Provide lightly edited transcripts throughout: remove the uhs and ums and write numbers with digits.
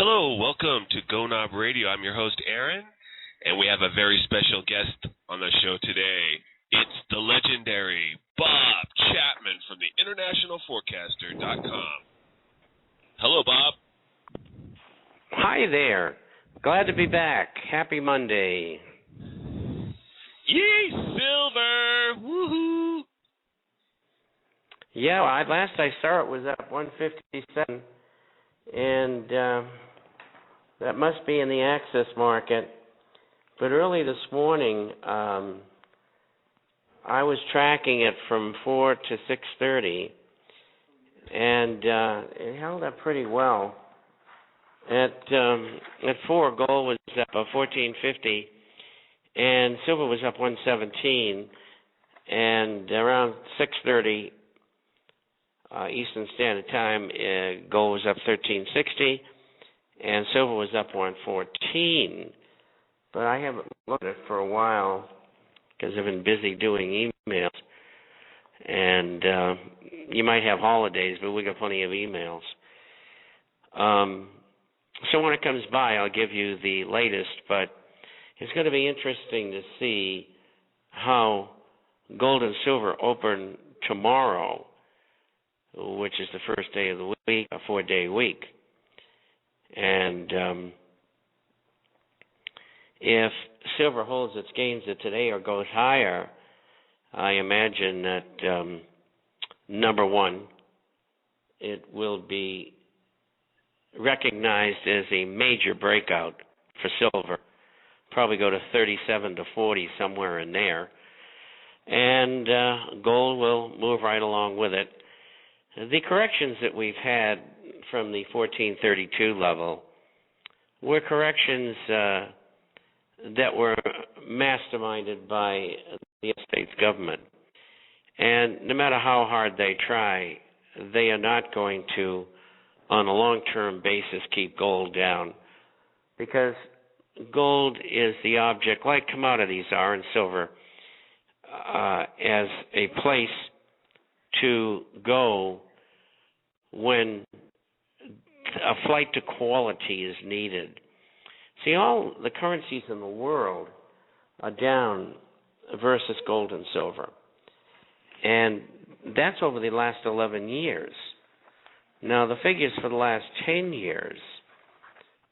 Hello, welcome to GNOB Radio. I'm your host, Aaron, and we have a very special guest on the show today. It's the legendary Bob Chapman from the internationalforecaster.com. Hello, Bob. Hi there. Glad to be back. Happy Monday. Yay, silver! Woohoo! Yeah, last I saw it was up 157, and that must be in the access market. But early this morning, I was tracking it from 4 to 6:30, and it held up pretty well. At 4, gold was up 14.50, and silver was up 117, and around 6:30 Eastern Standard Time, gold was up 13.60, and silver was up 114. But I haven't looked at it for a while because I've been busy doing emails, and you might have holidays, but we got plenty of emails. So when it comes by, I'll give you the latest, but it's going to be interesting to see how gold and silver open tomorrow, which is the first day of the week, a 4-day week. And if silver holds its gains of today or goes higher, I imagine that, number one, it will be recognized as a major breakout for silver, probably go to 37 to 40, somewhere in there, and gold will move right along with it. The corrections that we've had from the 1432 level were corrections that were masterminded by the United States government, and no matter how hard they try, they are not going to, on a long-term basis, keep gold down, because gold is the object, like commodities are, and silver, as a place to go when a flight to quality is needed. See, all the currencies in the world are down versus gold and silver, and that's over the last 11 years. Now, the figures for the last 10 years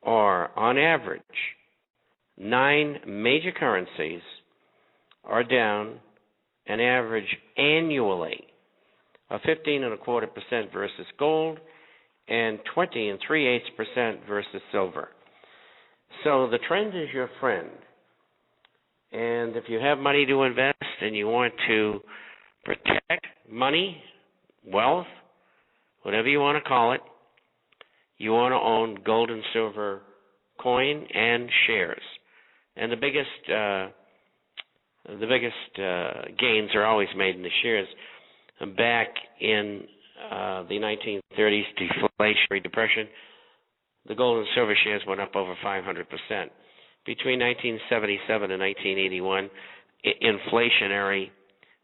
are, on average, 9 major currencies are down an average annually of 15.25% versus gold and 20.38% versus silver. So the trend is your friend. And if you have money to invest and you want to protect money, wealth, whatever you want to call it, you want to own gold and silver coin and shares. And the biggest gains are always made in the shares. Back in the 1930s deflationary depression, the gold and silver shares went up over 500%. Between 1977 and 1981, inflationary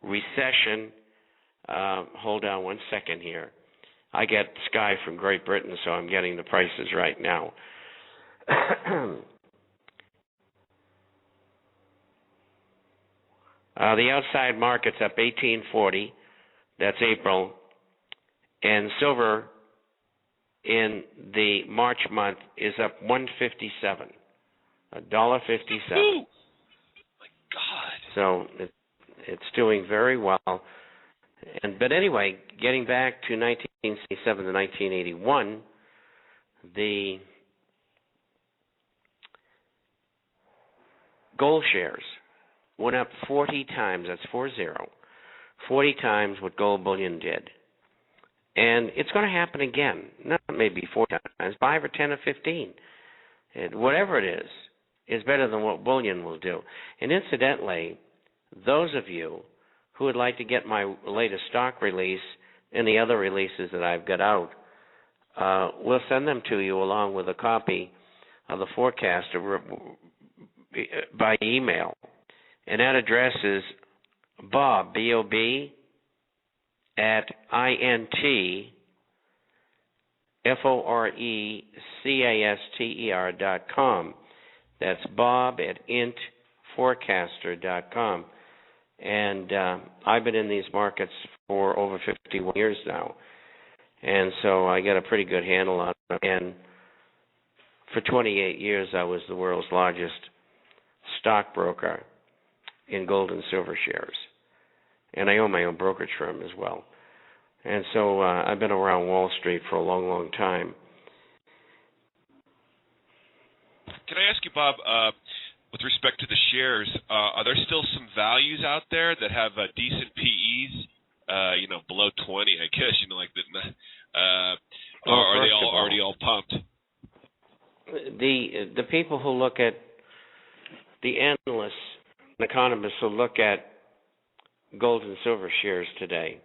recession. Hold on one second here. I get Sky from Great Britain, so I'm getting the prices right now. The outside market's up 18.40. That's April. And silver in the March month is up 157, $1.57. Ooh, my God! So it's doing very well. But anyway, getting back to 1967 to 1981, the gold shares went up 40 times. That's 40 times what gold bullion did. And it's going to happen again. Not maybe 4 times, 5 or 10 or 15. Whatever it is better than what bullion will do. And incidentally, those of you who would like to get my latest stock release and the other releases that I've got out, we'll send them to you along with a copy of the forecast by email. And that address is Bob, B-O-B, at INT FORECASTER.com. That's Bob at intforecaster.com. And I've been in these markets for over 51 years now. And so I got a pretty good handle on it. And for 28 years, I was the world's largest stockbroker in gold and silver shares. And I own my own brokerage firm as well. And so I've been around Wall Street for a long, long time. Can I ask you, Bob, with respect to the shares, are there still some values out there that have decent PEs, below 20, I guess, or are they all already all pumped? The people who look at, the analysts, economists who look at gold and silver shares today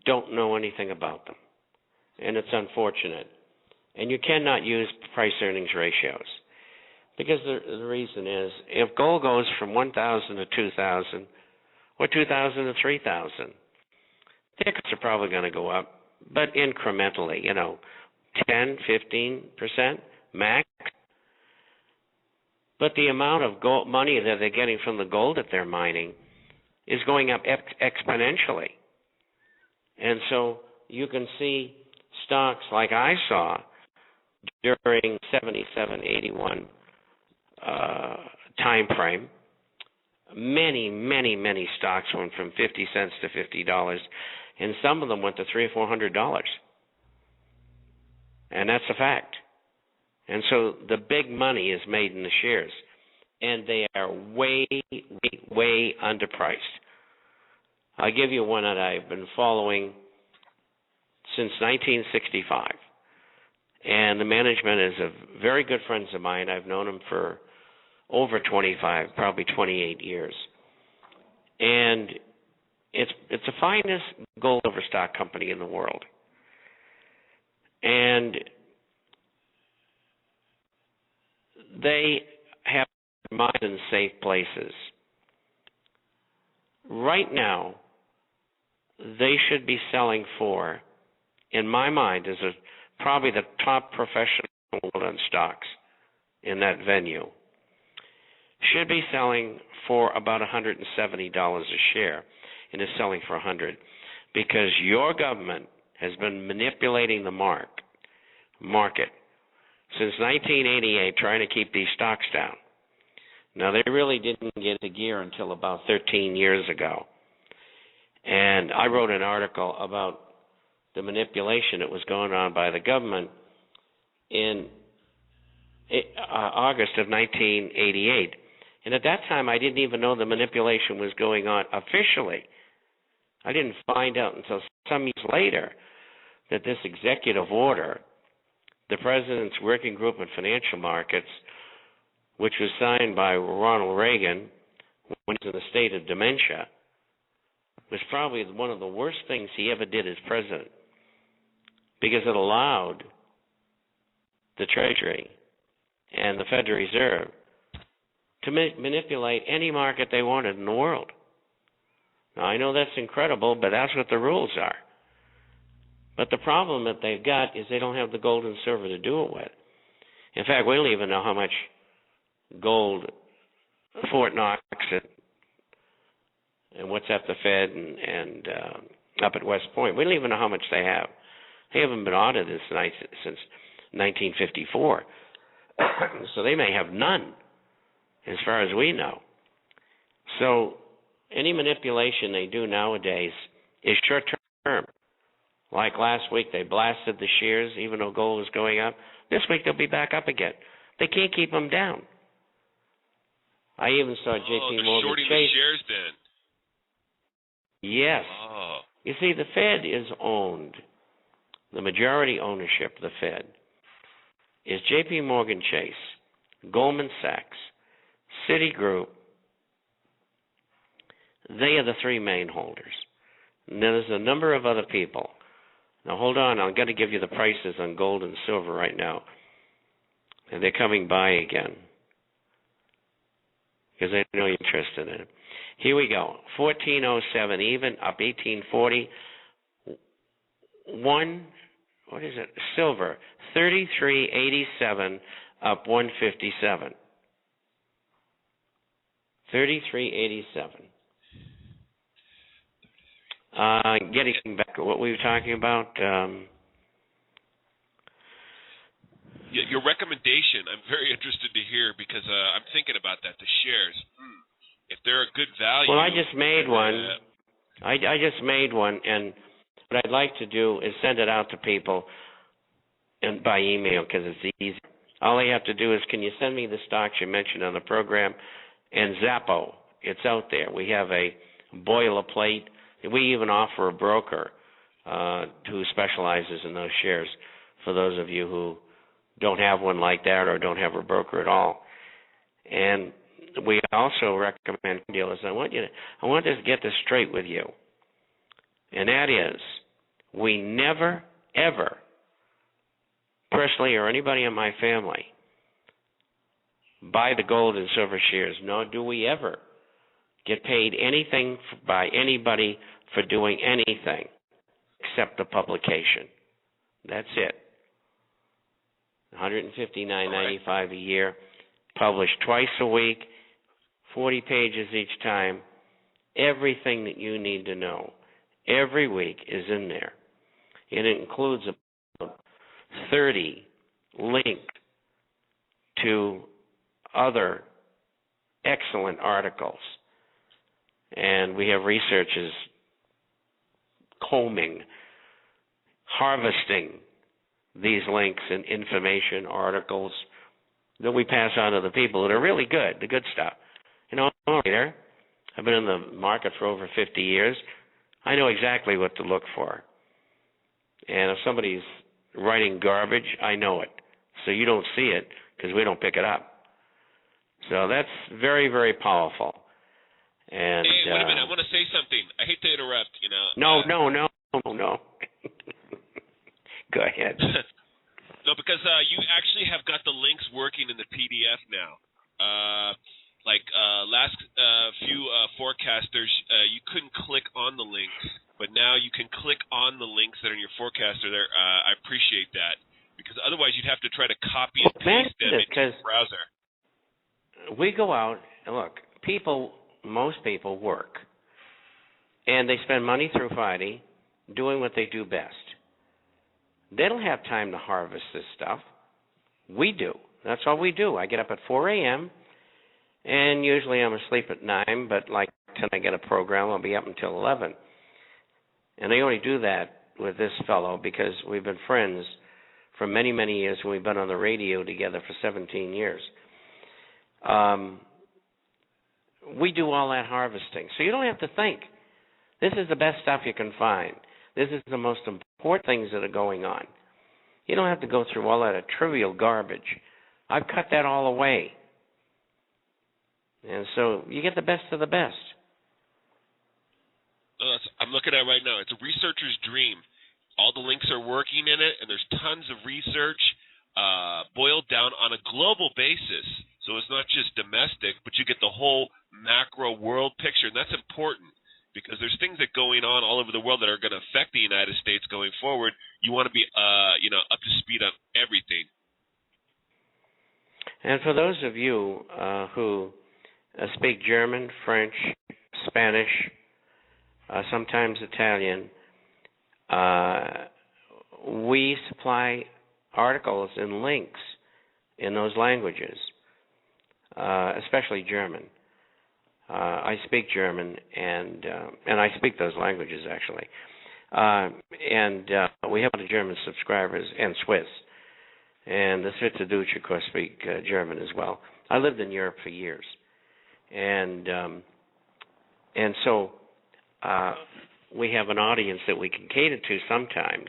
don't know anything about them, and it's unfortunate. And you cannot use price-earnings ratios, because the reason is, if gold goes from 1,000 to 2,000, or 2,000 to 3,000, tickets are probably going to go up, but incrementally, 10, 15% max. But the amount of gold money that they're getting from the gold that they're mining is going up exponentially. And so you can see stocks like I saw during 77, 81 time frame. Many stocks went from 50 cents to $50, and some of them went to $300 or $400. And that's a fact. And so the big money is made in the shares, and they are way underpriced. I'll give you one that I've been following since 1965. And the management is very good friends of mine. I've known them for over 25, probably 28 years. And it's the finest gold silver stock company in the world. And they have mines in safe places. Right now, they should be selling for, in my mind, is probably the top professional on stocks in that venue, should be selling for about $170 a share, and is selling for $100, because your government has been manipulating the market since 1988, trying to keep these stocks down. Now, they really didn't get into gear until about 13 years ago. And I wrote an article about the manipulation that was going on by the government in August of 1988. And at that time, I didn't even know the manipulation was going on officially. I didn't find out until some years later that this executive order, the President's Working Group on Financial Markets, which was signed by Ronald Reagan when he was in a state of dementia, was probably one of the worst things he ever did as president, because it allowed the Treasury and the Federal Reserve to manipulate any market they wanted in the world. Now, I know that's incredible, but that's what the rules are. But the problem that they've got is they don't have the gold and silver to do it with. In fact, we don't even know how much gold Fort Knox and what's at the Fed and up at West Point. We don't even know how much they have. They haven't been audited since 1954. So they may have none, as far as we know. So any manipulation they do nowadays is short-term. Like last week, they blasted the shares, even though gold was going up. This week, they'll be back up again. They can't keep them down. I even saw J.P. Morgan shorting Chase. The shares then. Yes. Oh. You see, the Fed is owned. The majority ownership of the Fed is J.P. Morgan Chase, Goldman Sachs, Citigroup. They are the three main holders. And there's a number of other people. Now, hold on. I'm going to give you the prices on gold and silver right now. And they're coming by again, because I know you're interested in it. Here we go. 1407 even, up 1840. what is it? Silver, 33.87 up 157. 33.87. Getting back to what we were talking about. Your recommendation, I'm very interested to hear because I'm thinking about that. The shares, if they're a good value. Well, I just made one. I just made one, and what I'd like to do is send it out to people and by email because it's easy. All they have to do is, can you send me the stocks you mentioned on the program? And Zappo, it's out there. We have a boilerplate. We even offer a broker who specializes in those shares for those of you who don't have one like that or don't have a broker at all. And we also recommend dealers. I want to get this straight with you. And that is, we never, ever, personally or anybody in my family, buy the gold and silver shares, nor do we ever get paid anything by anybody for doing anything except the publication. That's it. $159.95 a year, published twice a week, 40 pages each time. Everything that you need to know every week is in there. And it includes about 30 links to other excellent articles. And we have researchers combing, harvesting these links and information, articles that we pass on to the people that are really good, the good stuff. You know, I'm a reader. I've been in the market for over 50 years. I know exactly what to look for. And if somebody's writing garbage, I know it. So you don't see it because we don't pick it up. So that's very, very powerful. And, hey, wait a minute. I want to say something. I hate to interrupt, No. Go ahead. No, because you actually have got the links working in the PDF now. Last few forecasters, you couldn't click on the links, but now you can click on the links that are in your forecaster there. I appreciate that, because otherwise you'd have to try to copy and paste them into your browser. We go out, and look, most people work, and they spend money through Friday doing what they do best. They don't have time to harvest this stuff. We do. That's all we do. I get up at 4 a.m., and usually I'm asleep at 9, but like when I get a program, I'll be up until 11. And I only do that with this fellow because we've been friends for many, many years, and we've been on the radio together for 17 years. We do all that harvesting. So you don't have to think. This is the best stuff you can find. This is the most important things that are going on. You don't have to go through all that trivial garbage. I've cut that all away. And so you get the best of the best. I'm looking at it right now. It's a researcher's dream. All the links are working in it, and there's tons of research boiled down on a global basis. So it's not just domestic, but you get the whole macro world picture, and that's important because there's things that are going on all over the world that are going to affect the United States going forward. You want to be, up to speed on everything. And for those of you who speak German, French, Spanish, sometimes Italian, we supply articles and links in those languages, especially German. I speak German, and I speak those languages, actually. And we have a lot of German subscribers, and Swiss. And the Schweizerdeutsch, of course, speak German as well. I lived in Europe for years. And so we have an audience that we can cater to sometimes.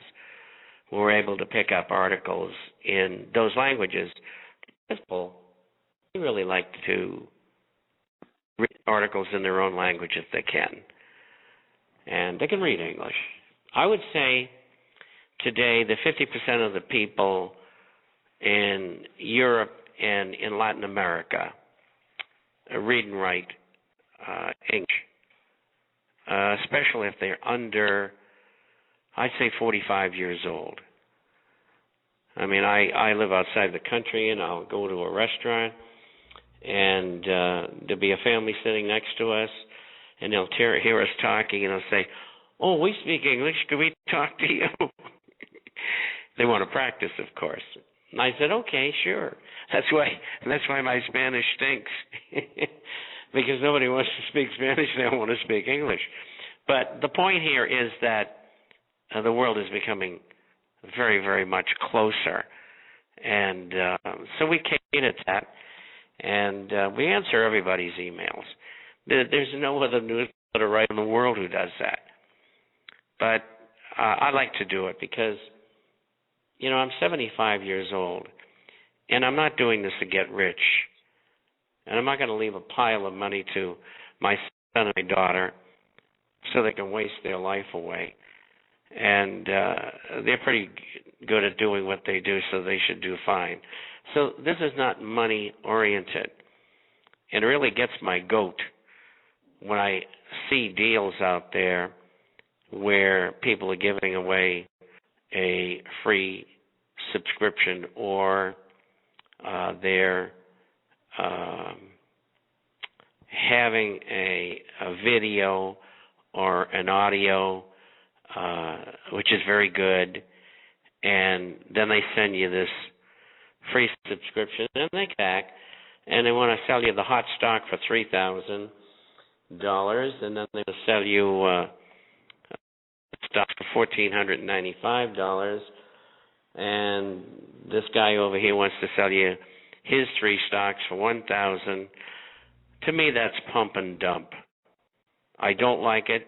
We're able to pick up articles in those languages. People really like to read articles in their own language if they can. And they can read English. I would say today that 50% of the people in Europe and in Latin America read and write English, especially if they're under, I'd say, 45 years old. I mean, I live outside the country, and I'll go to a restaurant, and there'll be a family sitting next to us, and they'll hear us talking, and they'll say, "Oh, we speak English. Can we talk to you?" They want to practice, of course. And I said, "Okay, sure." That's why my Spanish stinks, because nobody wants to speak Spanish. They don't want to speak English. But the point here is that the world is becoming very, very much closer. And so we cater to that, and we answer everybody's emails. There's no other newsletter right in the world who does that. But I like to do it because, I'm 75 years old, and I'm not doing this to get rich. And I'm not going to leave a pile of money to my son and my daughter so they can waste their life away. And they're pretty good at doing what they do, so they should do fine. So this is not money-oriented. It really gets my goat when I see deals out there where people are giving away a free subscription, or they're having a video or an audio, which is very good, and then they send you this free subscription, and they come back, and they want to sell you the hot stock for $3,000, and then they will sell you stock for $1,495, and this guy over here wants to sell you his 3 stocks for $1,000. To me, that's pump and dump. I don't like it.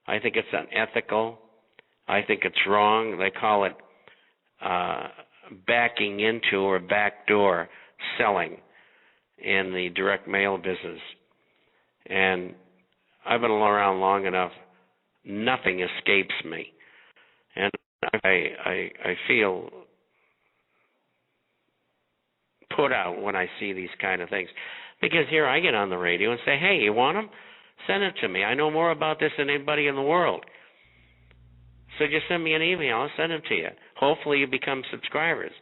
I think it's unethical. I think it's wrong. They call it backing into or backdoor selling in the direct mail business. And I've been around long enough. Nothing escapes me. And I feel put out when I see these kind of things. Because here I get on the radio and say, "Hey, you want them? Send it to me. I know more about this than anybody in the world. So just send me an email. I'll send them to you. Hopefully you become subscribers.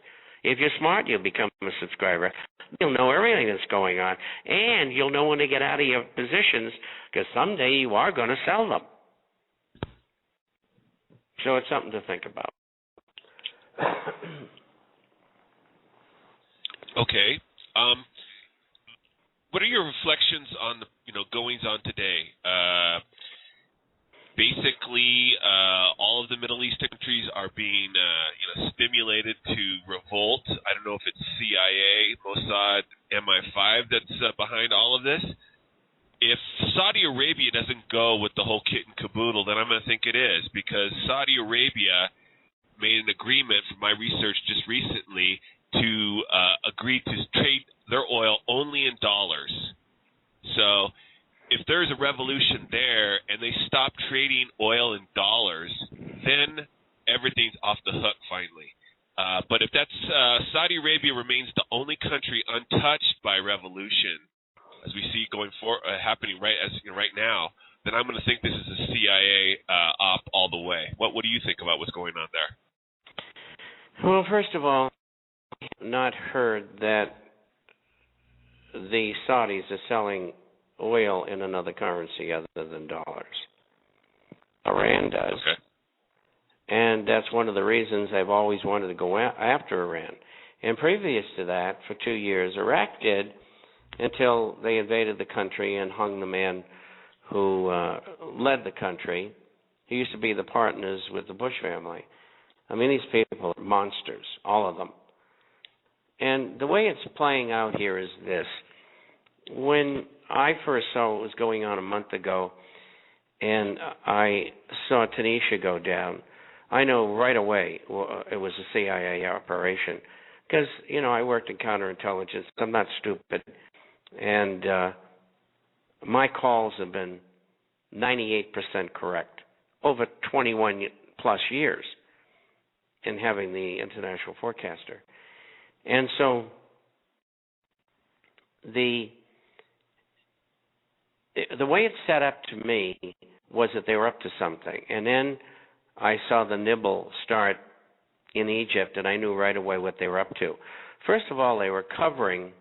If you're smart, you'll become a subscriber. You'll know everything that's going on. And you'll know when to get out of your positions, because someday you are going to sell them." So it's something to think about. Okay. What are your reflections on the goings on today? Basically, all of the Middle Eastern countries are being stimulated to revolt. I don't know if it's CIA, Mossad, MI5 that's behind all of this. If Saudi Arabia doesn't go with the whole kit and caboodle, then I'm going to think it is, because Saudi Arabia made an agreement, from my research just recently, to agree to trade their oil only in dollars. So if there's a revolution there and they stop trading oil in dollars, then everything's off the hook finally. But if that's Saudi Arabia remains the only country untouched by revolution, as we see going happening right now, then I'm going to think this is a CIA op all the way. What do you think about what's going on there? Well, first of all, I've not heard that the Saudis are selling oil in another currency other than dollars. Iran does. Okay. And that's one of the reasons I've always wanted to go after Iran. And previous to that, for 2 years, Iraq did, until they invaded the country and hung the man who led the country. He used to be the partners with the Bush family. I mean, these people are monsters, all of them. And the way it's playing out here is this. When I first saw what was going on a month ago, and I saw Tunisia go down, I know right away it was a CIA operation. Because, I worked in counterintelligence. I'm not stupid. And my calls have been 98% correct over 21 plus years in having the international forecaster. And so the way it's set up to me was that they were up to something. And then I saw the nibble start in Egypt, and I knew right away what they were up to. First of all, they were covering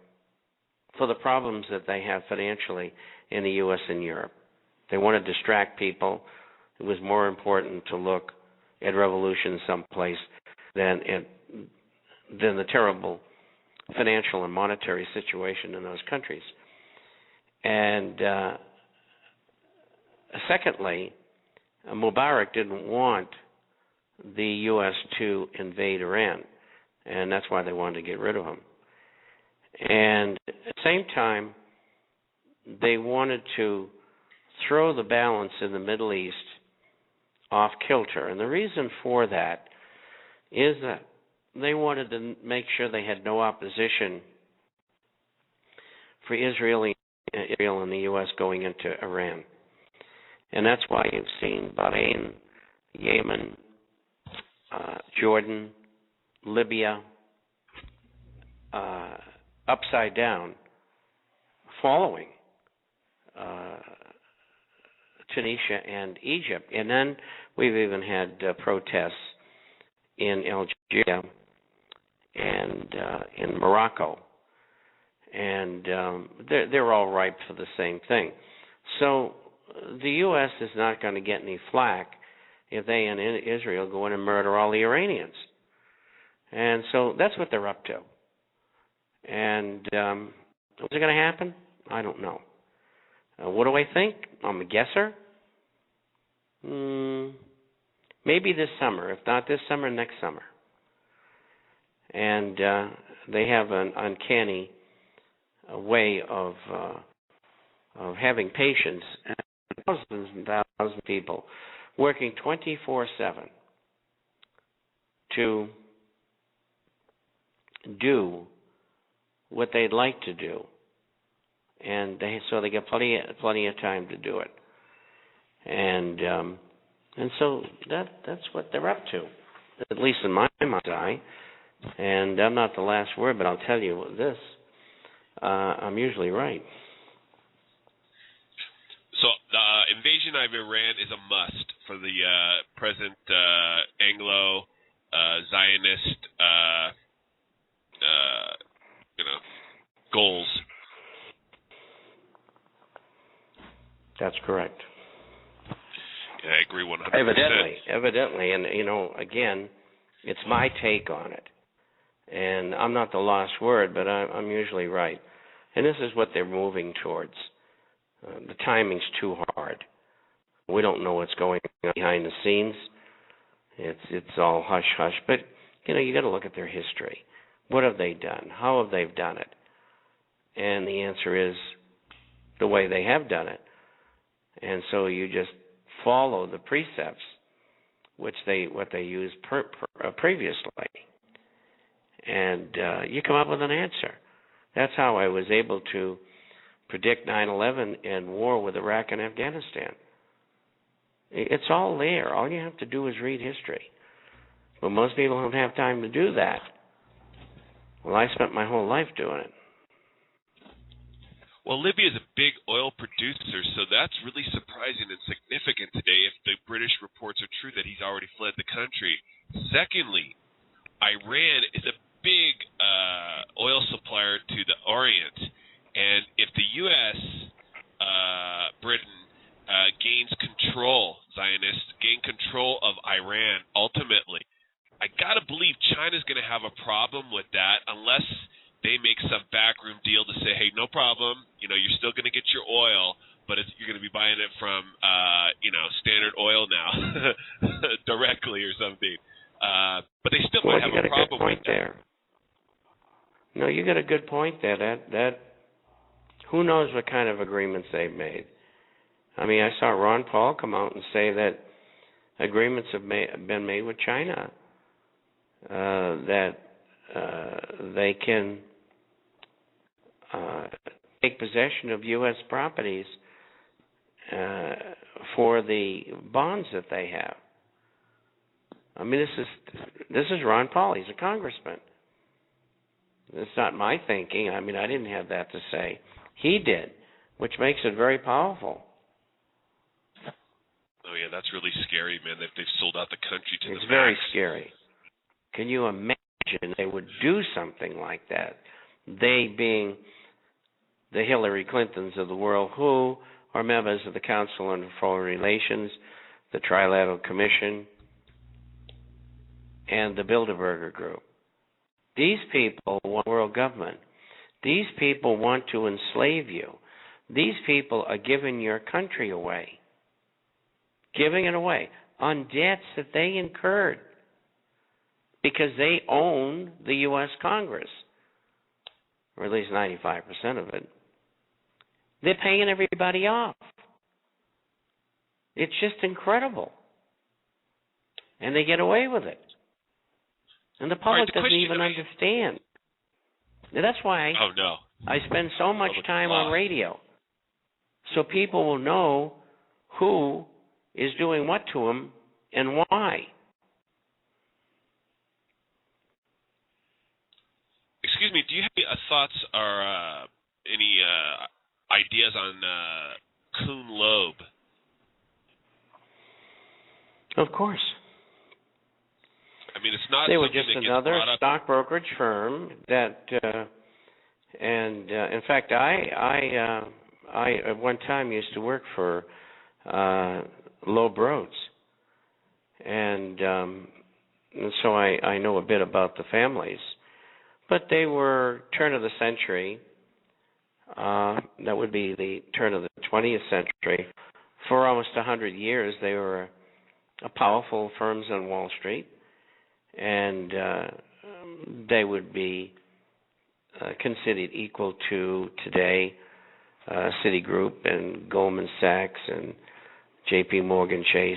for the problems that they have financially in the U.S. and Europe. They want to distract people. It was more important to look at revolution someplace than the terrible financial and monetary situation in those countries. And secondly, Mubarak didn't want the U.S. to invade Iran, and that's why they wanted to get rid of him. And at the same time, they wanted to throw the balance in the Middle East off kilter. And the reason for that is that they wanted to make sure they had no opposition for Israel and the U.S. going into Iran. And that's why you've seen Bahrain, Yemen, Jordan, Libya, upside down, following Tunisia and Egypt. And then we've even had protests in Algeria and in Morocco. And they're all ripe for the same thing. So the U.S. is not going to get any flack if they and Israel go in and murder all the Iranians. And so that's what they're up to. And is it going to happen? I don't know. What do I think? I'm a guesser. Maybe this summer. If not this summer, next summer. And they have an uncanny way of having patience. Thousands and thousands of people working 24/7 to do what they'd like to do, and so they get plenty of time to do it, and so that's what they're up to, at least in my mind's eye. And I'm not the last word, but I'll tell you this: I'm usually right. So the invasion of Iran is a must for the present Anglo Zionist goals. That's correct. Yeah, I agree 100%. Evidently, and again, it's my take on it, and I'm not the last word, but I'm usually right, and this is what they're moving towards. The timing's too hard. We don't know what's going on behind the scenes. It's all hush hush. But you got to look at their history. What have they done? How have they done it? And the answer is the way they have done it. And so you just follow the precepts, what they used previously, and you come up with an answer. That's how I was able to predict 9/11 and war with Iraq and Afghanistan. It's all there. All you have to do is read history. But most people don't have time to do that. Well, I spent my whole life doing it. Well, Libya is a big oil producer, so that's really surprising and significant today if the British reports are true that he's already fled the country. Secondly, Iran is a big oil supplier to the Orient. And if the U.S., Britain, gains control, Zionists gain control of Iran, ultimately, I got to believe China's going to have a problem with that unless they make some backroom deal to say, hey, no problem, you're still going to get your oil, but you're going to be buying it from, Standard Oil now directly or something. But they still might have a problem with that. No, you got a good point there. That who knows what kind of agreements they've made. I mean, I saw Ron Paul come out and say that agreements have been made with China, that they can take possession of U.S. properties for the bonds that they have. I mean, this is Ron Paul. He's a congressman. It's not my thinking. I mean, I didn't have that to say. He did, which makes it very powerful. Oh, yeah, that's really scary, man, that they've sold out the country to the It's very scary. Can you imagine they would do something like that? They being the Hillary Clintons of the world, who are members of the Council on Foreign Relations, the Trilateral Commission, and the Bilderberger Group. These people want world government. These people want to enslave you. These people are giving your country away, giving it away on debts that they incurred because they own the U.S. Congress, or at least 95% of it. They're paying everybody off. It's just incredible. And they get away with it. And the public doesn't even understand. Now, that's why I spend so much time on radio, so people will know who is doing what to them and why. Excuse me, do you have any thoughts or any ideas on Kuhn Loeb? Of course. I mean, it's not. They were just another stock brokerage firm that, in fact, I at one time used to work for Loeb Rhodes, and so I know a bit about the families. But they were turn of the century. That would be the turn of the 20th century. For almost 100 years, they were powerful firms on Wall Street. And they would be considered equal to today Citigroup and Goldman Sachs and J.P. Morgan Chase.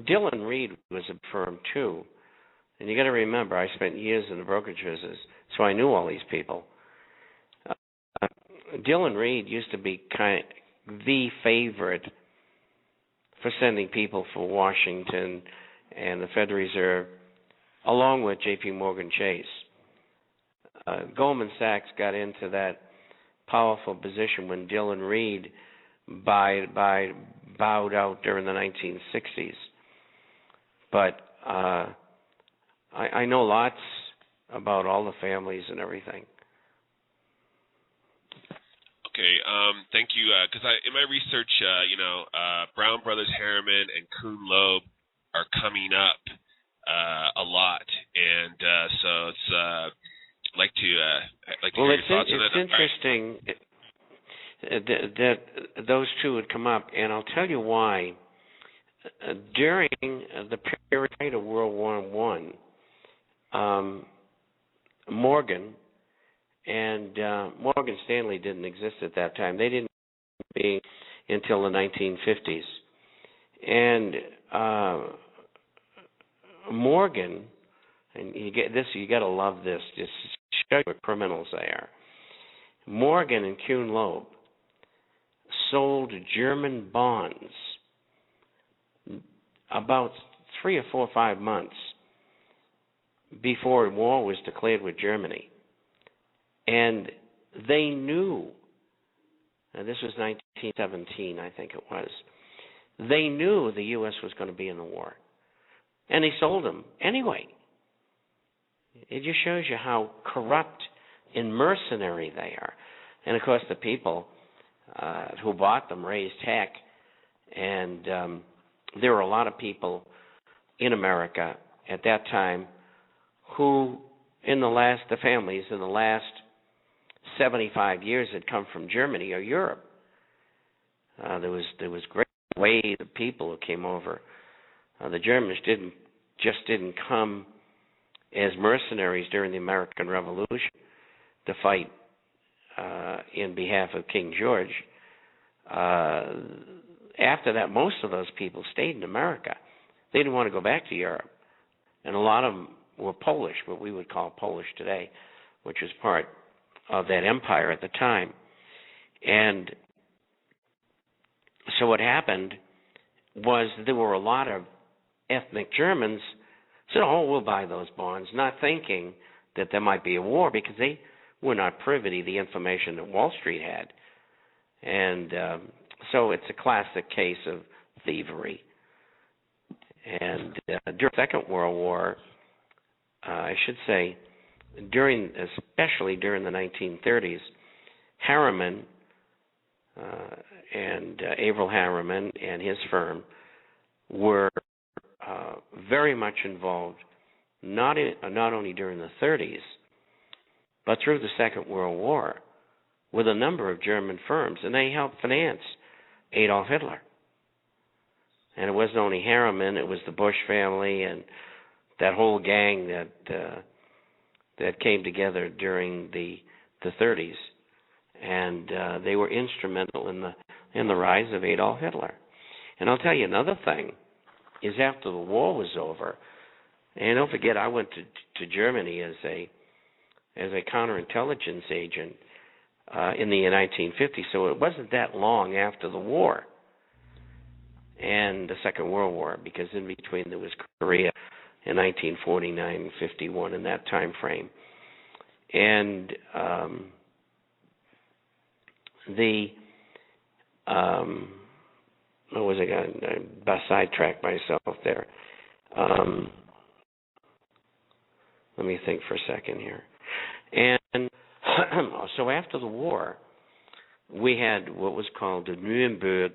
Dillon Reed was a firm too, and you got to remember I spent years in the brokerage business, so I knew all these people. Dillon Reed used to be kind of the favorite for sending people for Washington and the Federal Reserve, along with J.P. Morgan Chase. Goldman Sachs got into that powerful position when Dillon Reed bowed out during the 1960s. But I know lots about all the families and everything. Okay, thank you. Because in my research, Brown Brothers Harriman and Kuhn Loeb are coming up a lot, and so it's like to hear your thoughts on that. It's interesting that those two would come up, and I'll tell you why. During the period of World War I, Morgan and Morgan Stanley didn't exist at that time. They didn't be until the 1950s, and Morgan, and you got to love this. Just show you what criminals they are. Morgan and Kuhn Loeb sold German bonds about 3 or 4 or 5 months before war was declared with Germany, and they knew. And this was 1917, I think it was. They knew the U.S. was going to be in the war. And they sold them anyway. It just shows you how corrupt and mercenary they are. And, of course, the people who bought them raised heck. And there were a lot of people in America at that time who, the families in the last 75 years had come from Germany or Europe. There was great wave of people who came over. The Germans didn't come as mercenaries during the American Revolution to fight in behalf of King George. After that, most of those people stayed in America. They didn't want to go back to Europe. And a lot of them were Polish, what we would call Polish today, which was part of that empire at the time. And so what happened was there were a lot of ethnic Germans said, we'll buy those bonds, not thinking that there might be a war because they were not privy to the information that Wall Street had. And so it's a classic case of thievery. And during the Second World War, I should say, especially during the 1930s, Harriman and Averell Harriman and his firm were very much involved, not only during the 30s, but through the Second World War, with a number of German firms, and they helped finance Adolf Hitler. And it wasn't only Harriman; it was the Bush family and that whole gang that came together during the 30s, and they were instrumental in the rise of Adolf Hitler. And I'll tell you another thing: is after the war was over, and don't forget, I went to Germany as a counterintelligence agent in the 1950s, so it wasn't that long after the war and the Second World War, because in between there was Korea in 1949 and 51 in that time frame. And what was I going? I sidetracked myself there. Let me think for a second here. And so after the war, we had what was called the Nuremberg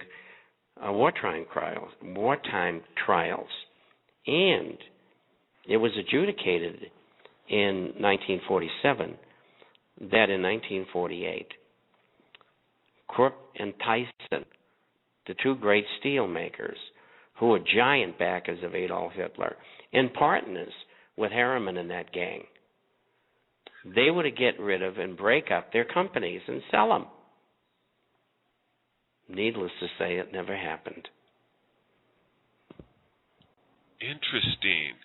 wartime trials, and it was adjudicated in 1947 that in 1948, Krupp and Thyssen, the two great steel makers, who were giant backers of Adolf Hitler and partners with Harriman and that gang, they were to get rid of and break up their companies and sell them. Needless to say, it never happened. Interesting.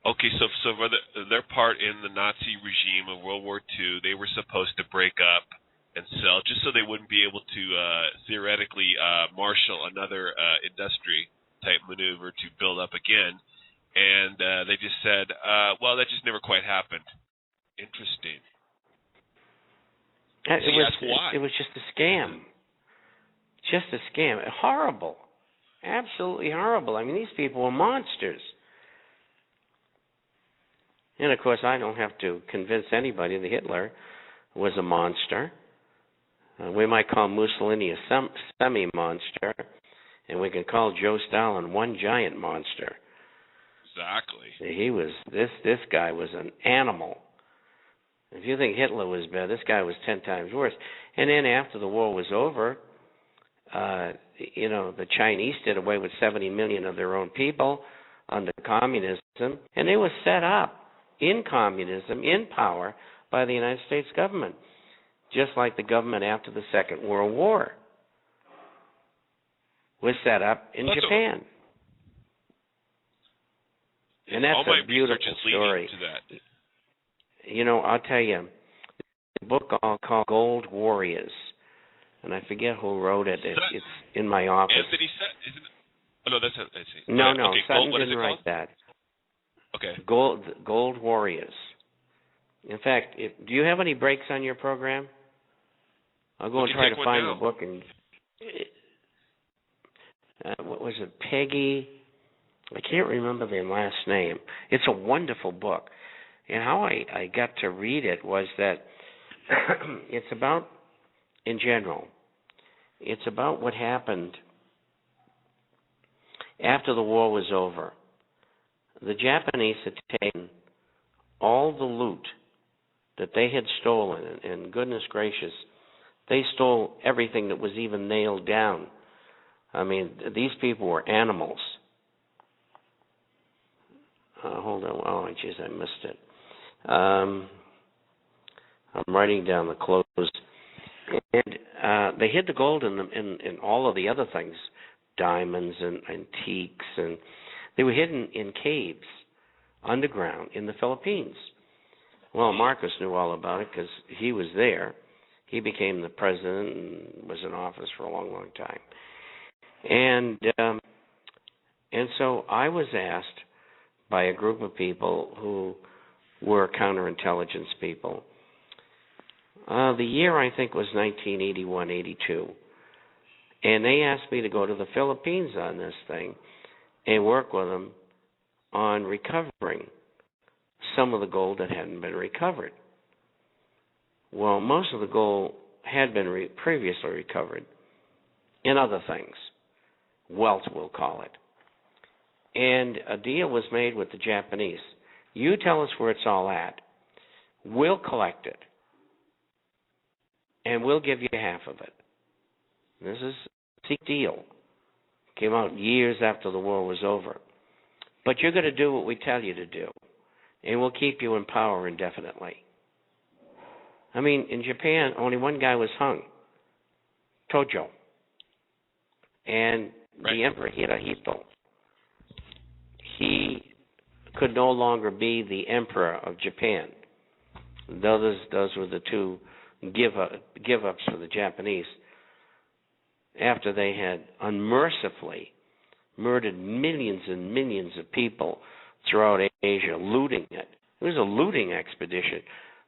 Okay, so for their part in the Nazi regime of World War II, they were supposed to break up and sell just so they wouldn't be able to theoretically marshal another industry-type maneuver to build up again. And they just said, well, that just never quite happened. Interesting. It was just a scam. Just a scam. Horrible. Absolutely horrible. I mean, these people were monsters. And, of course, I don't have to convince anybody that Hitler was a monster. We might call Mussolini a semi-monster, and we can call Joe Stalin one giant monster. Exactly. He was this guy was an animal. If you think Hitler was bad, this guy was 10 times worse. And then after the war was over, the Chinese did away with 70 million of their own people under communism, and they were set up in communism, in power, by the United States government, just like the government after the Second World War was set up in Japan. And that's a beautiful story. I'll tell you, the book called Gold Warriors, and I forget who wrote it. It's in my office. Anthony Sutton, isn't it? Oh, no, that's not. I see. No, okay, Sutton didn't write that. Okay. Gold Warriors. In fact, do you have any breaks on your program? I'll go and try to find the book. And what was it? Peggy? I can't remember their last name. It's a wonderful book. And how I got to read it was that it's about, in general, it's about what happened after the war was over. The Japanese had taken all the loot that they had stolen, and goodness gracious, they stole everything that was even nailed down. I mean, these people were animals. Hold on. Oh, jeez, I missed it. I'm writing down the clothes. And they hid the gold in all of the other things, diamonds and antiques, and they were hidden in caves underground in the Philippines. Well, Marcos knew all about it because he was there. He became the president and was in office for a long, long time. And so I was asked by a group of people who were counterintelligence people. The year, I think, was 1981-82. And they asked me to go to the Philippines on this thing and work with them on recovering some of the gold that hadn't been recovered. Well, most of the gold had been previously recovered in other things. Wealth, we'll call it. And a deal was made with the Japanese. You tell us where it's all at. We'll collect it. And we'll give you half of it. This is a deal. Came out years after the war was over. But you're going to do what we tell you to do. And we'll keep you in power indefinitely. I mean, in Japan, only one guy was hung. Tojo. And the Emperor Hirohito. He could no longer be the Emperor of Japan. Those were the two give-ups for the Japanese. After they had unmercifully murdered millions and millions of people throughout Asia, looting it. It was a looting expedition.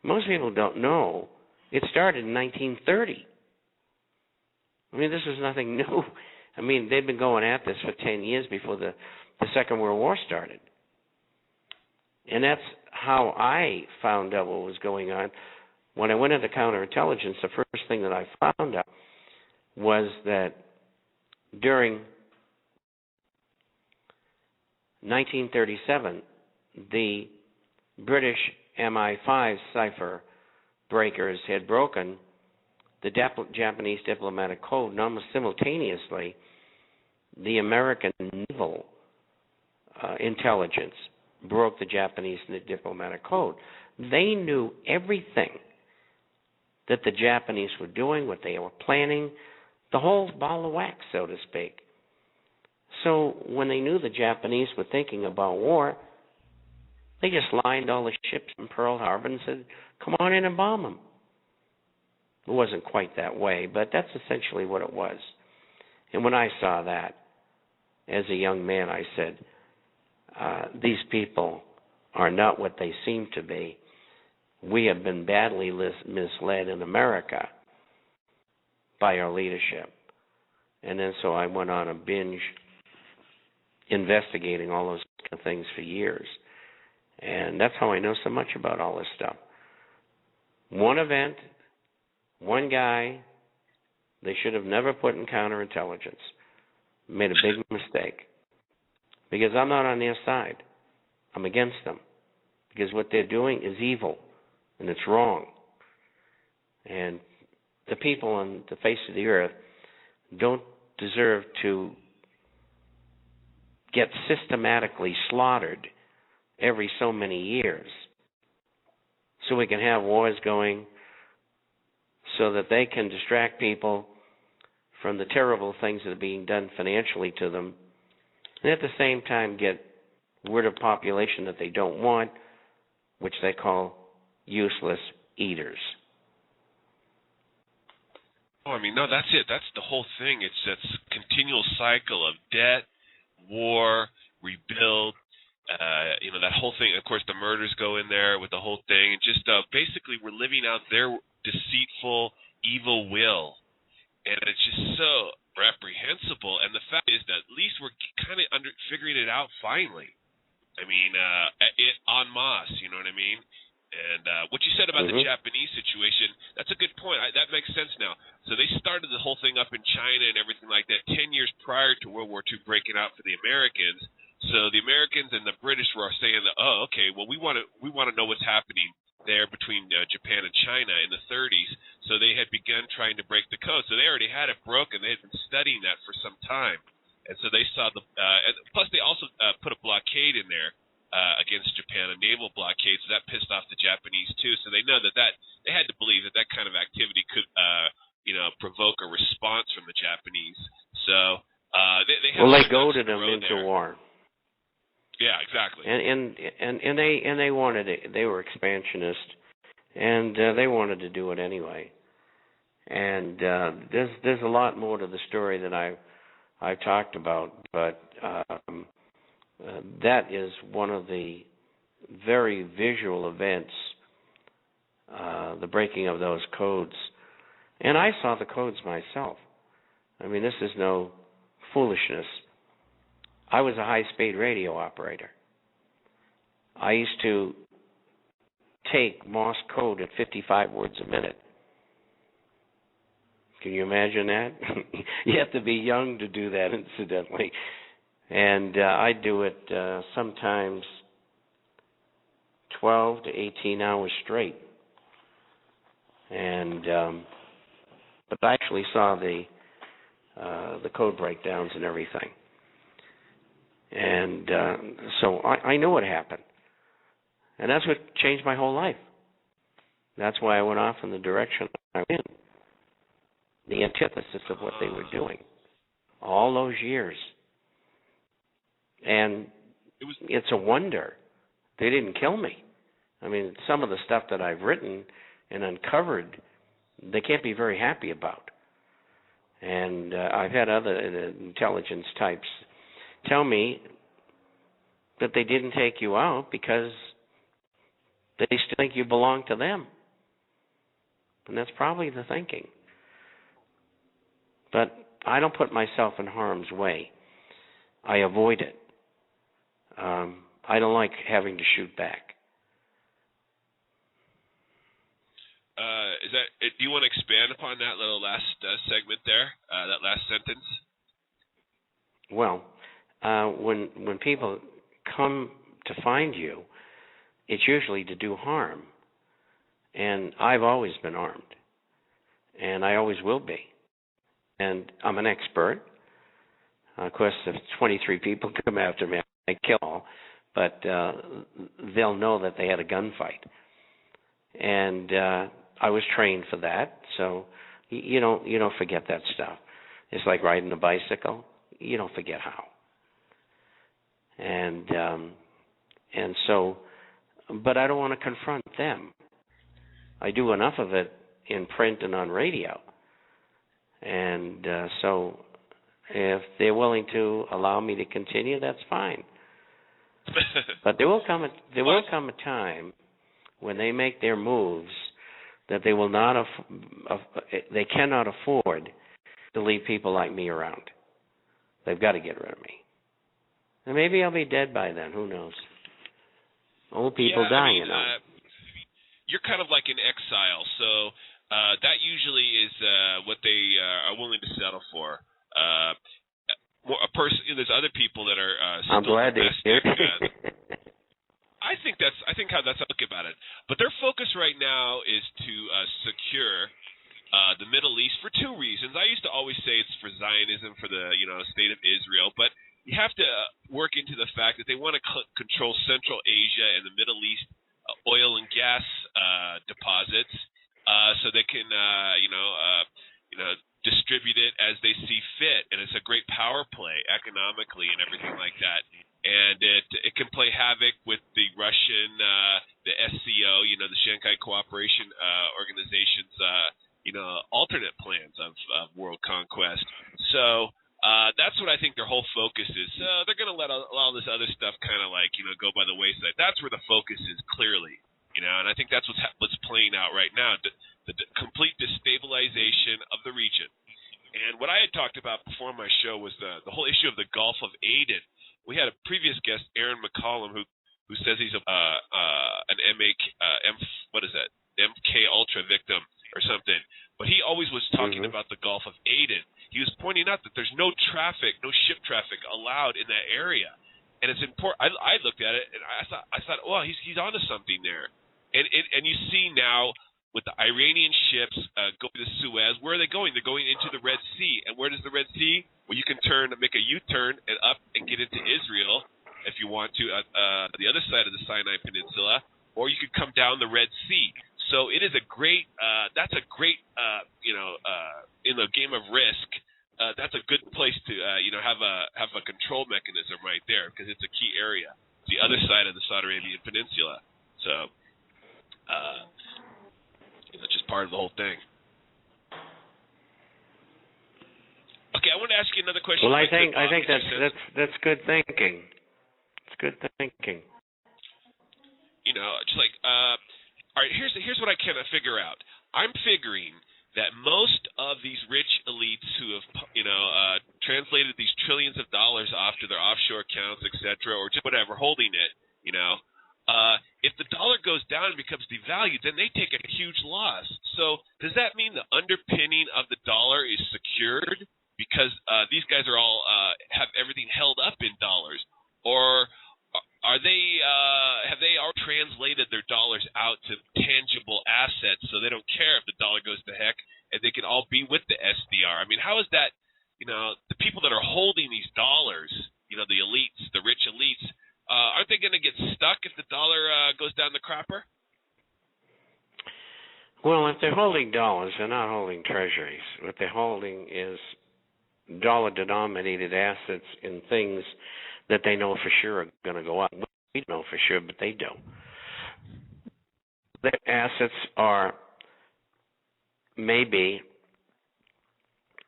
Most people don't know. It started in 1930. I mean, this was nothing new. I mean, they'd been going at this for 10 years before the Second World War started. And that's how I found out what was going on. When I went into counterintelligence, the first thing that I found out was that during 1937, the British MI5 cipher breakers had broken the Japanese diplomatic code, and almost simultaneously, the American naval intelligence broke the Japanese diplomatic code. They knew everything that the Japanese were doing, what they were planning, the whole ball of wax, so to speak. So when they knew the Japanese were thinking about war, they just lined all the ships in Pearl Harbor and said, come on in and bomb them. It wasn't quite that way, but that's essentially what it was. And when I saw that, as a young man, I said, these people are not what they seem to be. We have been badly misled in America by our leadership. And then so I went on a binge investigating all those kind of things for years. And that's how I know so much about all this stuff. One event, one guy, they should have never put in counterintelligence. Made a big mistake. Because I'm not on their side. I'm against them. Because what they're doing is evil, and it's wrong. And the people on the face of the earth don't deserve to get systematically slaughtered every so many years so we can have wars going so that they can distract people from the terrible things that are being done financially to them, and at the same time get rid of population that they don't want, which they call useless eaters. Oh, I mean, no, that's it. That's the whole thing. It's that continual cycle of debt, war, rebuild, that whole thing. Of course, the murders go in there with the whole thing. And just basically we're living out their deceitful, evil will. And it's just so reprehensible. And the fact is that at least we're kind of figuring it out finally. I mean, en masse, you know what I mean? And what you said about the Japanese situation, that's a good point. That makes sense now. So they started the whole thing up in China and everything like that 10 years prior to World War II breaking out for the Americans. So the Americans and the British were saying that, oh, okay, well, we want to know what's happening there between Japan and China in the 30s. So they had begun trying to break the code. So they already had it broken. They had been studying that for some time. And so they saw and plus they also put a blockade in there. Against Japan, a naval blockade, so that pissed off the Japanese too. So they know that they had to believe that kind of activity could, provoke a response from the Japanese. So they goaded them into war. Yeah, exactly. And they wanted it. They were expansionist, and they wanted to do it anyway. And there's a lot more to the story than I've talked about, but. That is one of the very visual events, the breaking of those codes. And I saw the codes myself. I mean, this is no foolishness. I was a high-speed radio operator. I used to take Morse code at 55 words a minute. Can you imagine that? You have to be young to do that, incidentally. And I do it sometimes 12 to 18 hours straight. And but I actually saw the code breakdowns and everything. And so I know what happened. And that's what changed my whole life. That's why I went off in the direction I went in. The antithesis of what they were doing all those years. And it's a wonder they didn't kill me. I mean, some of the stuff that I've written and uncovered, they can't be very happy about. And I've had other intelligence types tell me that they didn't take you out because they still think you belong to them. And that's probably the thinking. But I don't put myself in harm's way. I avoid it. I don't like having to shoot back. Do you want to expand upon that little last segment there, that last sentence? Well, when people come to find you, it's usually to do harm. And I've always been armed. And I always will be. And I'm an expert. Of course, if 23 people come after me, I kill all. But they'll know that they had a gunfight. And I was trained for that. So you don't forget that stuff. It's like riding a bicycle. You don't forget how. And so, but I don't want to confront them. I do enough of it in print and on radio. And so if they're willing to allow me to continue, that's fine. But there will come a time when they make their moves that they will not they cannot afford to leave people like me around. They've got to get rid of me. And maybe I'll be dead by then. Who knows? Old people die, you know. You're kind of like in exile, so that usually is what they are willing to settle for. A person, there's other people that are I'm glad to hear. I think how that's how I look about it. But their focus right now is to secure the Middle East for two reasons. I used to always say it's for Zionism, for the state of Israel, but you have to work into the fact that they want to control Central Asia and the Middle East oil and gas deposits, so they can distribute it as they see fit, and it's a great power play economically and everything like that. And it can play havoc with the Russian, the SCO, the Shanghai Cooperation Organization's, alternate plans of world conquest. So that's what I think their whole focus is. So they're going to let all this other stuff kind of go by the wayside. That's where the focus is clearly, and I think that's what's playing out right now. The complete destabilization of the region. And what I had talked about before my show was the whole issue of the Gulf of Aden. We had a previous guest, Aaron McCollum, who says he's an MK Ultra victim or something. But he always was talking about the Gulf of Aden. He was pointing out that there's no ship traffic allowed in that area. And it's important. I looked at it and I thought, well, he's onto something there. And you see now with the Iranian ships going to Suez, where are they going? They're going into the Red Sea. And where does the Red Sea? Well, you can make a U-turn and up and get into Israel if you want to, the other side of the Sinai Peninsula, or you could come down the Red Sea. So it is a great, in the game of Risk, that's a good place to, have a control mechanism right there, because it's a key area, the other side of the Saudi Arabian Peninsula. So, it's just part of the whole thing. Okay, I want to ask you another question. Well, I think that's good thinking. It's good thinking. All right, here's what I cannot figure out. I'm figuring that most of these rich elites who have, translated these trillions of dollars off to their offshore accounts, etc., or just whatever, holding it, if the dollar goes down and becomes devalued, then they take a huge loss. So does that mean the underpinning of the dollar is secured because these guys are all have everything held up in dollars, or are they have they all translated their dollars out to tangible assets so they don't care if the dollar goes to heck and they can all be with the SDR? I mean, how is that? The people that are holding these dollars, the elites, the rich elites. Aren't they going to get stuck if the dollar goes down the crapper? Well, if they're holding dollars, they're not holding treasuries. What they're holding is dollar-denominated assets in things that they know for sure are going to go up. We don't know for sure, but they do. Their assets are maybe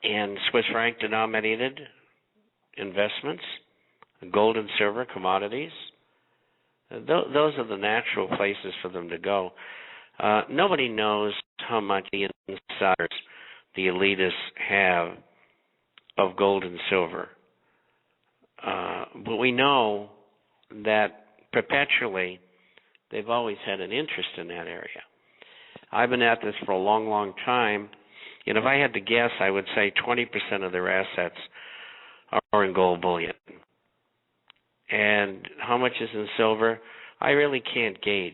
in Swiss franc-denominated investments, gold and silver, commodities. Those are the natural places for them to go. Nobody knows how much the insiders, the elitists, have of gold and silver. But we know that perpetually they've always had an interest in that area. I've been at this for a long, long time. If I had to guess, I would say 20% of their assets are in gold bullion. And how much is in silver, I really can't gauge.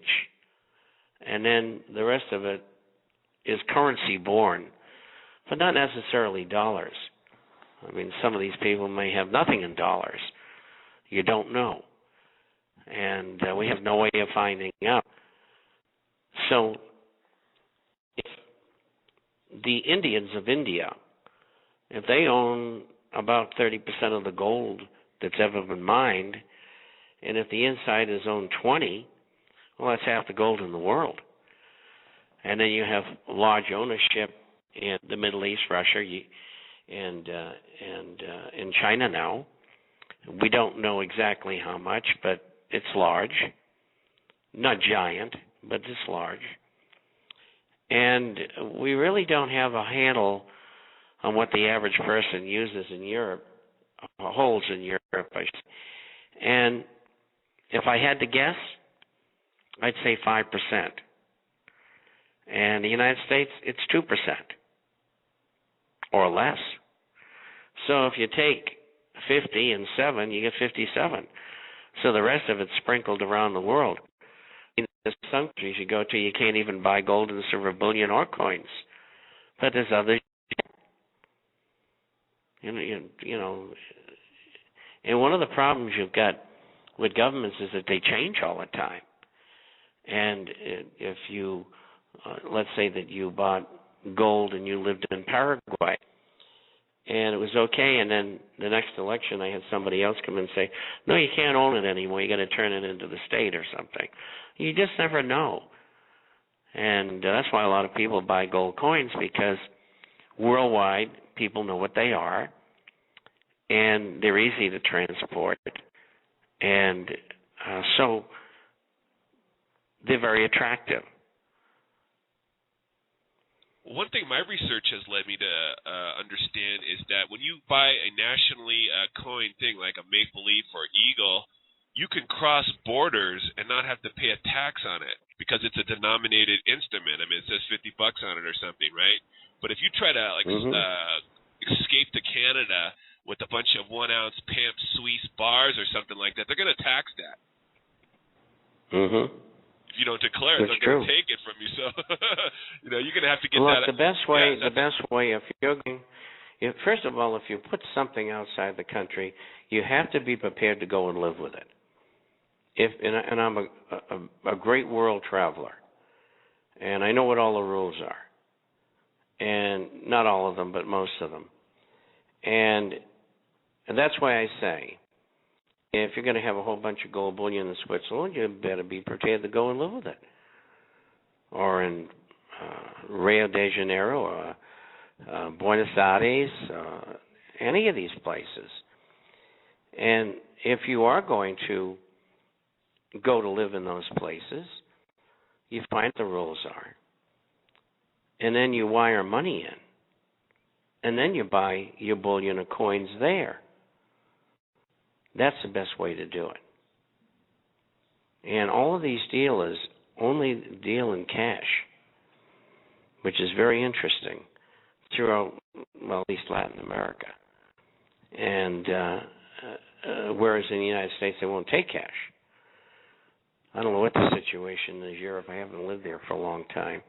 And then the rest of it is currency born, but not necessarily dollars. I mean, some of these people may have nothing in dollars. You don't know. And we have no way of finding out. So if the Indians of India, if they own about 30% of the gold that's ever been mined, and if the insiders own 20, well, that's half the gold in the world. And then you have large ownership in the Middle East, Russia, and in China now. We don't know exactly how much, but it's large. Not giant, but it's large. And we really don't have a handle on what the average person uses in Europe, holds in Europe, I should say. And if I had to guess, I'd say 5%. And the United States, it's 2% or less. So if you take 50 and 7, you get 57. So the rest of it's sprinkled around the world. In some countries you go to, you can't even buy gold and silver bullion or coins. But there's others. You know, and one of the problems you've got with governments is that they change all the time. And if you, let's say that you bought gold and you lived in Paraguay, and it was okay, and then the next election I had somebody else come in and say, no, you can't own it anymore, you got to turn it into the state or something. You just never know. And that's why a lot of people buy gold coins, because worldwide people know what they are, and they're easy to transport, and so they're very attractive. One thing my research has led me to understand is that when you buy a nationally coined thing like a Maple Leaf or Eagle, you can cross borders and not have to pay a tax on it because it's a denominated instrument. I mean, it says $50 on it or something, right? But if you try to escape to Canada with a bunch of 1-ounce Pamp Suisse bars or something like that, they're going to tax that. Mm-hmm. If you don't declare it, they're going to take it from you. So, you're going to have to get that. The best way, if you're going, first of all, if you put something outside the country, you have to be prepared to go and live with it. And I'm a great world traveler, and I know what all the rules are, and not all of them, but most of them, and that's why I say, if you're going to have a whole bunch of gold bullion in Switzerland, you better be prepared to go and live with it. Or in Rio de Janeiro, or Buenos Aires, any of these places. And if you are going to go to live in those places, you find the rules are. And then you wire money in. And then you buy your bullion or coins there. That's the best way to do it. And all of these dealers only deal in cash, which is very interesting throughout, well, at least Latin America. And whereas in the United States, they won't take cash. I don't know what the situation is in Europe. I haven't lived there for a long time.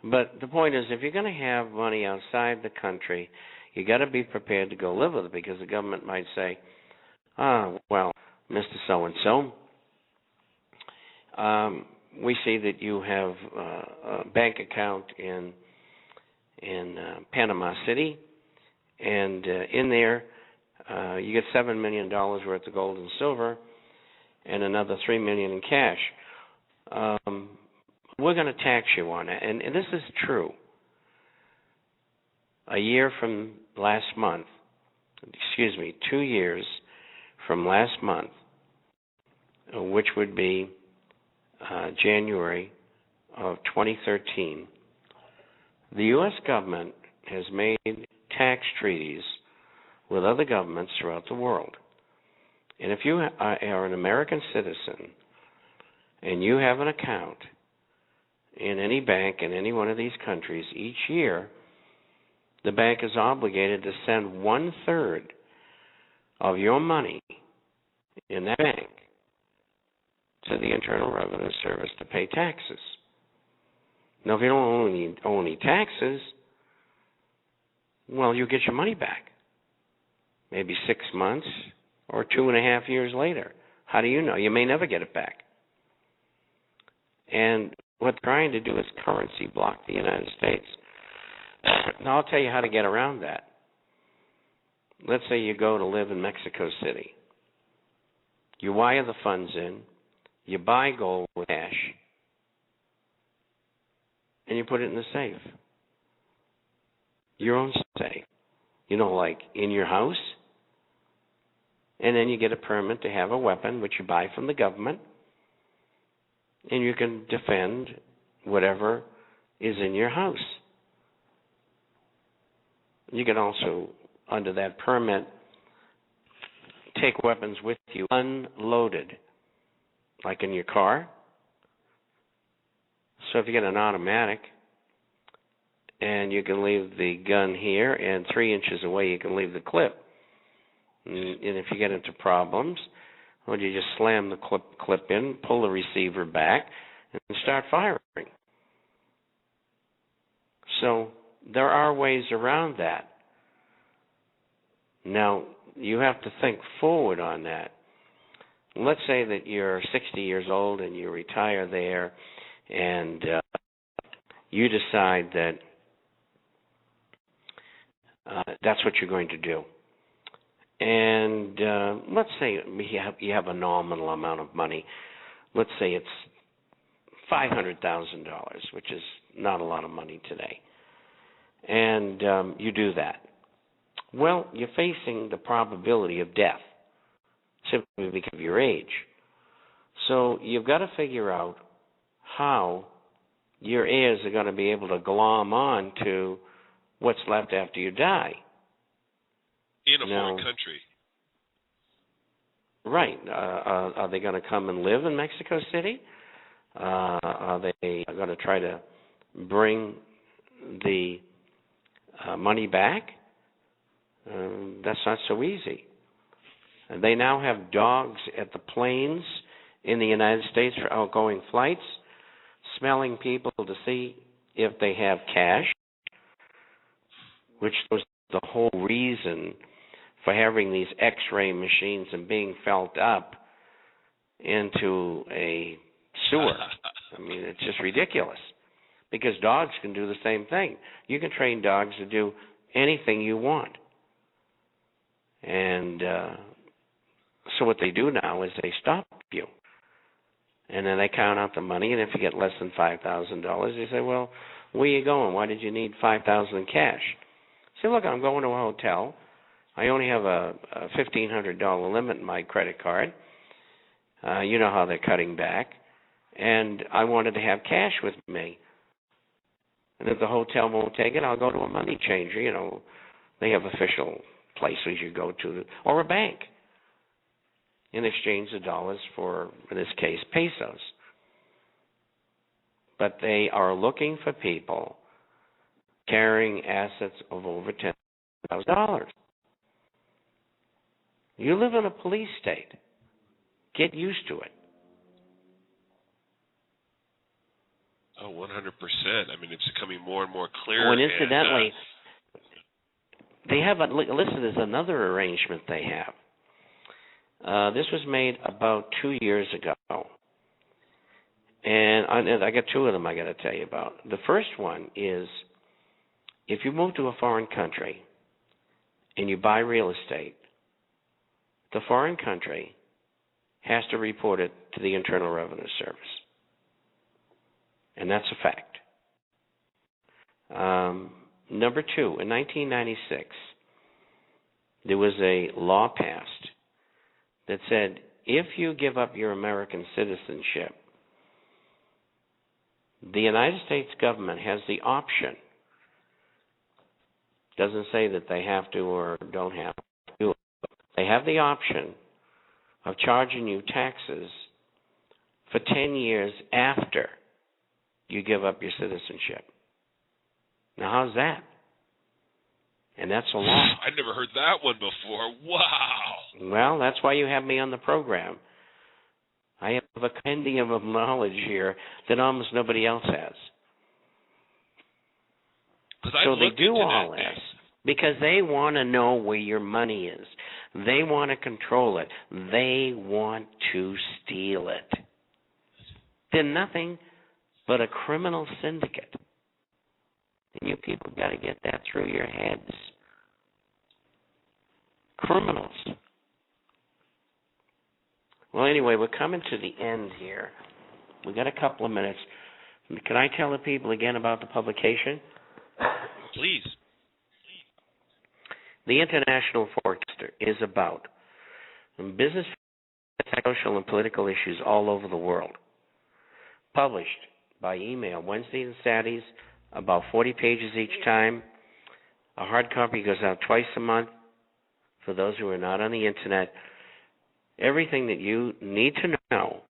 But the point is, if you're going to have money outside the country, you got to be prepared to go live with it, because the government might say, well, Mr. So-and-so, we see that you have a bank account in Panama City, and in there you get $7 million worth of gold and silver and another $3 million in cash. We're going to tax you on it. And this is true. A year from last month, 2 years from last month, which would be January of 2013, the U.S. government has made tax treaties with other governments throughout the world. And if you are an American citizen and you have an account in any bank in any one of these countries, each year the bank is obligated to send 1/3 of your money in that bank to the Internal Revenue Service to pay taxes. Now, if you don't owe any taxes, well, you get your money back. Maybe 6 months or 2.5 years later. How do you know? You may never get it back. And what they're trying to do is currency block the United States. Now, I'll tell you how to get around that. Let's say you go to live in Mexico City. You wire the funds in, you buy gold with cash, and you put it in the safe. Your own safe. Like in your house. And then you get a permit to have a weapon, which you buy from the government, and you can defend whatever is in your house. You can also, under that permit, take weapons with you unloaded, like in your car. So if you get an automatic, and you can leave the gun here, and 3 inches away you can leave the clip. And if you get into problems, well, you just slam the clip in, pull the receiver back, and start firing. So there are ways around that. Now, you have to think forward on that. Let's say that you're 60 years old and you retire there, and you decide that that's what you're going to do. And let's say you have a nominal amount of money. Let's say it's $500,000, which is not a lot of money today. And you do that. Well, you're facing the probability of death simply because of your age. So you've got to figure out how your heirs are going to be able to glom on to what's left after you die. In a foreign country. Right. Are they going to come and live in Mexico City? Are they going to try to bring the money back? That's not so easy. And they now have dogs at the planes in the United States for outgoing flights, smelling people to see if they have cash, which was the whole reason for having these X-ray machines and being felt up into a sewer. I mean, it's just ridiculous, because dogs can do the same thing. You can train dogs to do anything you want. And so what they do now is they stop you. And then they count out the money, and if you get less than $5,000, they say, well, where are you going? Why did you need $5,000 in cash? Say, look, I'm going to a hotel. I only have a $1,500 limit in my credit card. You know how they're cutting back. And I wanted to have cash with me. And if the hotel won't take it, I'll go to a money changer. They have official places you go to, or a bank. in exchange of dollars for, in this case, pesos. But they are looking for people carrying assets of over $10,000. You live in a police state. Get used to it. Oh, 100%. I mean, it's becoming more and more clear. Oh, and incidentally, they have listen, there's another arrangement they have. This was made about 2 years ago. And I got two of them I got to tell you about. The first one is if you move to a foreign country and you buy real estate, the foreign country has to report it to the Internal Revenue Service. And that's a fact. Number two, in 1996, there was a law passed that said if you give up your American citizenship, the United States government has the option, doesn't say that they have to or don't have to, they have the option of charging you taxes for 10 years after you give up your citizenship. Now, how's that? And that's a law. I'd never heard that one before. Wow. Well, that's why you have me on the program. I have a compendium of knowledge here that almost nobody else has. So they do all this because they want to know where your money is. They want to control it. They want to steal it. They're nothing but a criminal syndicate. And you people got to get that through your heads. Criminals. Well, anyway, we're coming to the end here. We got a couple of minutes. Can I tell the people again about the publication? Please. The International Forecaster is about business, social, and political issues all over the world. Published by email Wednesdays and Saturdays, about 40 pages each time. A hard copy goes out twice a month for those who are not on the Internet. Everything that you need to know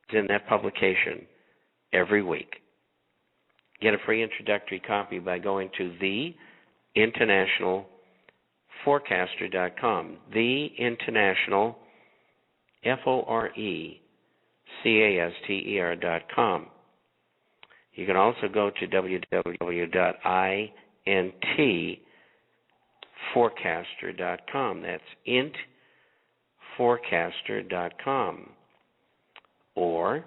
is in that publication every week. Get a free introductory copy by going to theinternationalforecaster.com. The International, FORECASTER.com. You can also go to www.intforecaster.com. That's intforecaster.com. Or,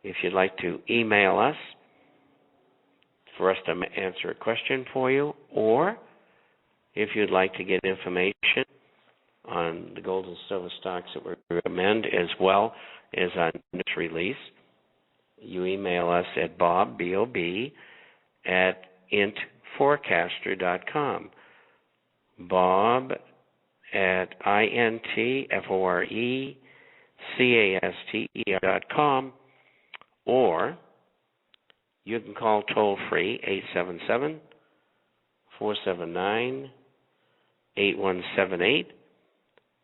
if you'd like to email us for us to answer a question for you, or if you'd like to get information on the gold and silver stocks that we recommend, as well as on news release, you email us at Bob, B-O-B, at intforecaster.com. Bob at intforecaster.com, or you can call toll-free 877-479-8178.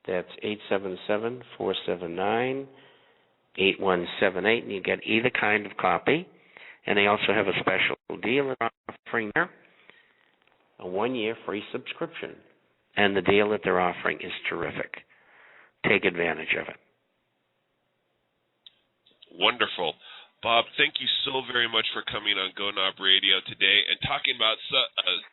That's 877-479-8178, and you get either kind of copy. And they also have a special deal offering there, a 1-year free subscription. And the deal that they're offering is terrific. Take advantage of it. Wonderful. Bob, thank you so very much for coming on GNOB Radio today and talking about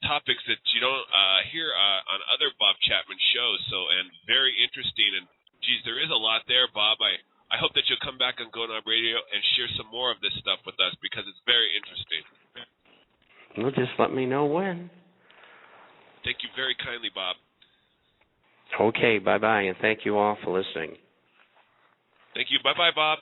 topics that you don't hear on other Bob Chapman shows. And very interesting. And, geez, there is a lot there, Bob. I hope that you'll come back on GNOB Radio and share some more of this stuff with us because it's very interesting. Well, just let me know when. Thank you very kindly, Bob. Okay, bye-bye, and thank you all for listening. Thank you. Bye-bye, Bob.